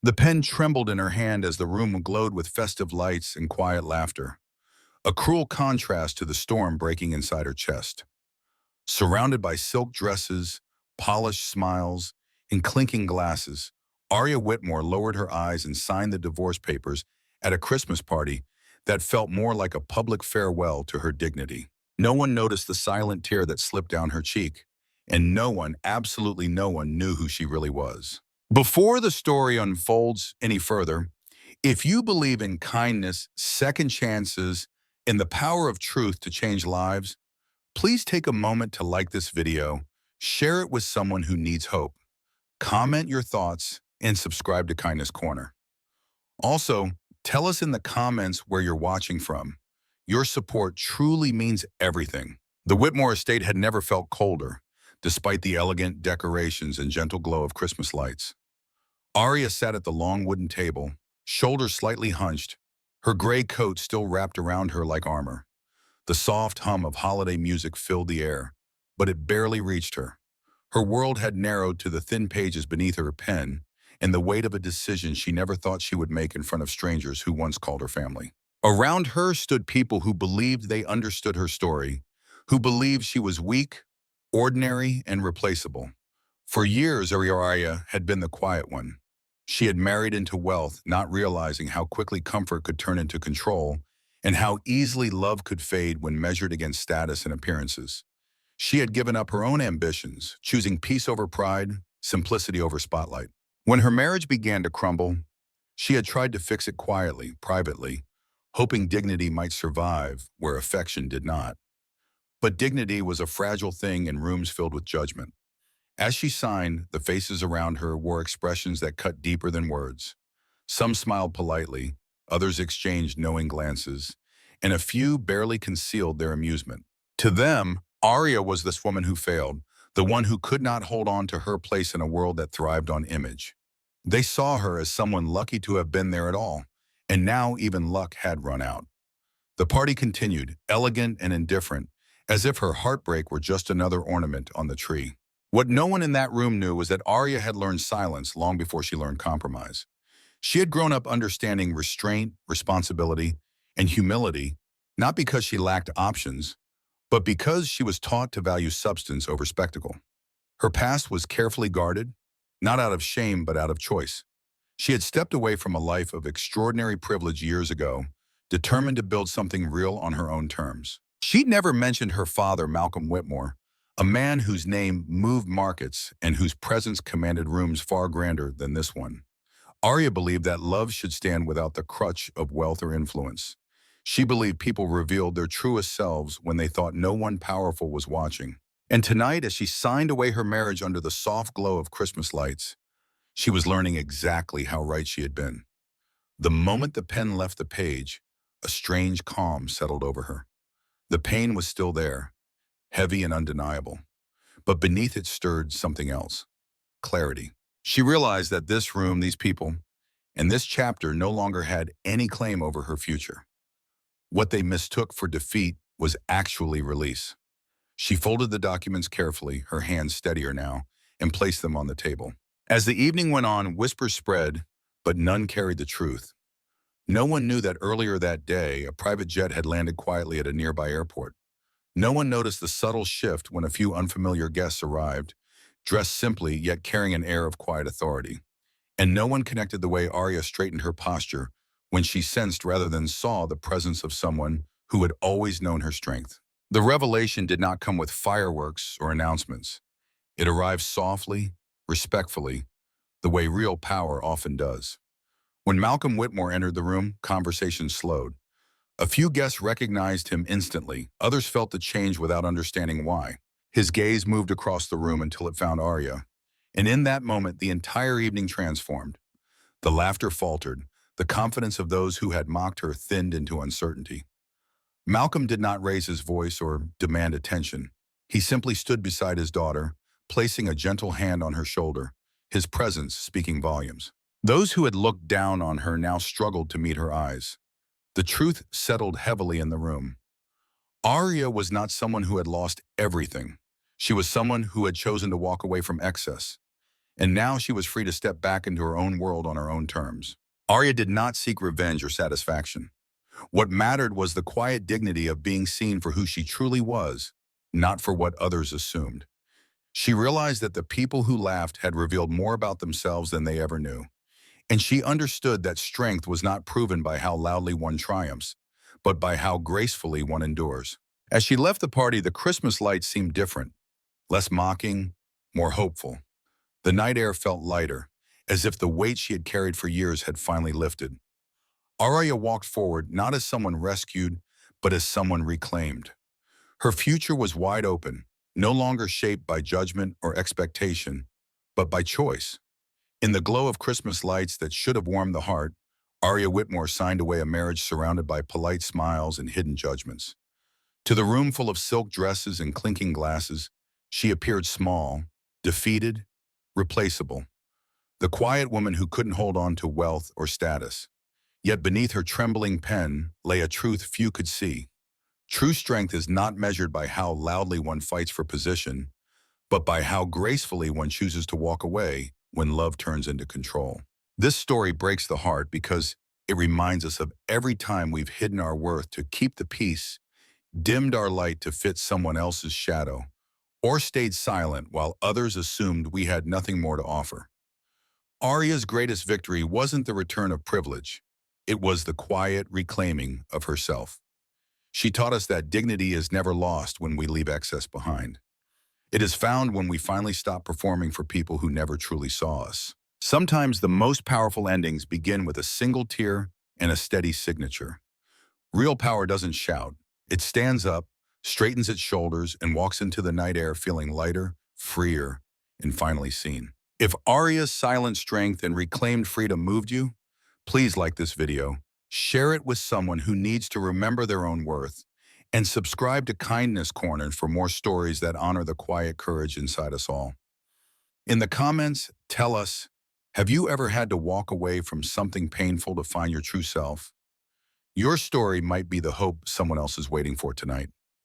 The pen trembled in her hand as the room glowed with festive lights and quiet laughter, a cruel contrast to the storm breaking inside her chest. Surrounded by silk dresses, polished smiles, and clinking glasses, Aria Whitmore lowered her eyes and signed the divorce papers at a Christmas party that felt more like a public farewell to her dignity. No one noticed the silent tear that slipped down her cheek, and no one, absolutely no one, knew who she really was. Before the story unfolds any further, if you believe in kindness, second chances, and the power of truth to change lives, please take a moment to like this video, share it with someone who needs hope, comment your thoughts, and subscribe to Kindness Corner. Also, tell us in the comments where you're watching from. Your support truly means everything. The Whitmore estate had never felt colder, despite the elegant decorations and gentle glow of Christmas lights. Aria sat at the long wooden table, shoulders slightly hunched, her gray coat still wrapped around her like armor. The soft hum of holiday music filled the air, but it barely reached her. Her world had narrowed to the thin pages beneath her pen and the weight of a decision she never thought she would make in front of strangers who once called her family. Around her stood people who believed they understood her story, who believed she was weak, ordinary, and replaceable. For years, Aria had been the quiet one. She had married into wealth, not realizing how quickly comfort could turn into control and how easily love could fade when measured against status and appearances. She had given up her own ambitions, choosing peace over pride, simplicity over spotlight. When her marriage began to crumble, she had tried to fix it quietly, privately, hoping dignity might survive where affection did not. But dignity was a fragile thing in rooms filled with judgment. As she signed, the faces around her wore expressions that cut deeper than words. Some smiled politely, others exchanged knowing glances, and a few barely concealed their amusement. To them, Aria was this woman who failed, the one who could not hold on to her place in a world that thrived on image. They saw her as someone lucky to have been there at all, and now even luck had run out. The party continued, elegant and indifferent, as if her heartbreak were just another ornament on the tree. What no one in that room knew was that Aria had learned silence long before she learned compromise. She had grown up understanding restraint, responsibility, and humility, not because she lacked options, but because she was taught to value substance over spectacle. Her past was carefully guarded, not out of shame but out of choice. She had stepped away from a life of extraordinary privilege years ago, determined to build something real on her own terms. She'd never mentioned her father, Malcolm Whitmore, a man whose name moved markets and whose presence commanded rooms far grander than this one. Aria believed that love should stand without the crutch of wealth or influence. She believed people revealed their truest selves when they thought no one powerful was watching. And tonight, as she signed away her marriage under the soft glow of Christmas lights, she was learning exactly how right she had been. The moment the pen left the page, a strange calm settled over her. The pain was still there, heavy and undeniable, but beneath it stirred something else: clarity. She realized that this room, these people, and this chapter no longer had any claim over her future. What they mistook for defeat was actually release. She folded the documents carefully, her hands steadier now, and placed them on the table. As the evening went on, whispers spread, but none carried the truth. No one knew that earlier that day, a private jet had landed quietly at a nearby airport. No one noticed the subtle shift when a few unfamiliar guests arrived, dressed simply yet carrying an air of quiet authority. And no one connected the way Aria straightened her posture when she sensed rather than saw the presence of someone who had always known her strength. The revelation did not come with fireworks or announcements. It arrived softly, respectfully, the way real power often does. When Malcolm Whitmore entered the room, conversation slowed. A few guests recognized him instantly. Others felt the change without understanding why. His gaze moved across the room until it found Aria, and in that moment, the entire evening transformed. The laughter faltered. The confidence of those who had mocked her thinned into uncertainty. Malcolm did not raise his voice or demand attention. He simply stood beside his daughter, placing a gentle hand on her shoulder, his presence speaking volumes. Those who had looked down on her now struggled to meet her eyes. The truth settled heavily in the room. Aria was not someone who had lost everything. She was someone who had chosen to walk away from excess. and now she was free to step back into her own world on her own terms. Arya did not seek revenge or satisfaction. What mattered was the quiet dignity of being seen for who she truly was, not for what others assumed. She realized that the people who laughed had revealed more about themselves than they ever knew. And she understood that strength was not proven by how loudly one triumphs, but by how gracefully one endures. As she left the party, the Christmas lights seemed different, less mocking, more hopeful. The night air felt lighter, as if the weight she had carried for years had finally lifted. Arya walked forward not as someone rescued, but as someone reclaimed. Her future was wide open, no longer shaped by judgment or expectation, but by choice. In the glow of Christmas lights that should have warmed the heart, Arya Whitmore signed away a marriage surrounded by polite smiles and hidden judgments. To the room full of silk dresses and clinking glasses, she appeared small, defeated, replaceable. The quiet woman who couldn't hold on to wealth or status. Yet beneath her trembling pen lay a truth few could see. True strength is not measured by how loudly one fights for position, but by how gracefully one chooses to walk away when love turns into control. This story breaks the heart because it reminds us of every time we've hidden our worth to keep the peace, dimmed our light to fit someone else's shadow, or stayed silent while others assumed we had nothing more to offer. Arya's greatest victory wasn't the return of privilege. It was the quiet reclaiming of herself. She taught us that dignity is never lost when we leave excess behind. It is found when we finally stop performing for people who never truly saw us. Sometimes the most powerful endings begin with a single tear and a steady signature. Real power doesn't shout. It stands up, straightens its shoulders, and walks into the night air feeling lighter, freer, and finally seen. If Arya's silent strength and reclaimed freedom moved you, please like this video, share it with someone who needs to remember their own worth, and subscribe to Kindness Corner for more stories that honor the quiet courage inside us all. In the comments, tell us, have you ever had to walk away from something painful to find your true self? Your story might be the hope someone else is waiting for tonight.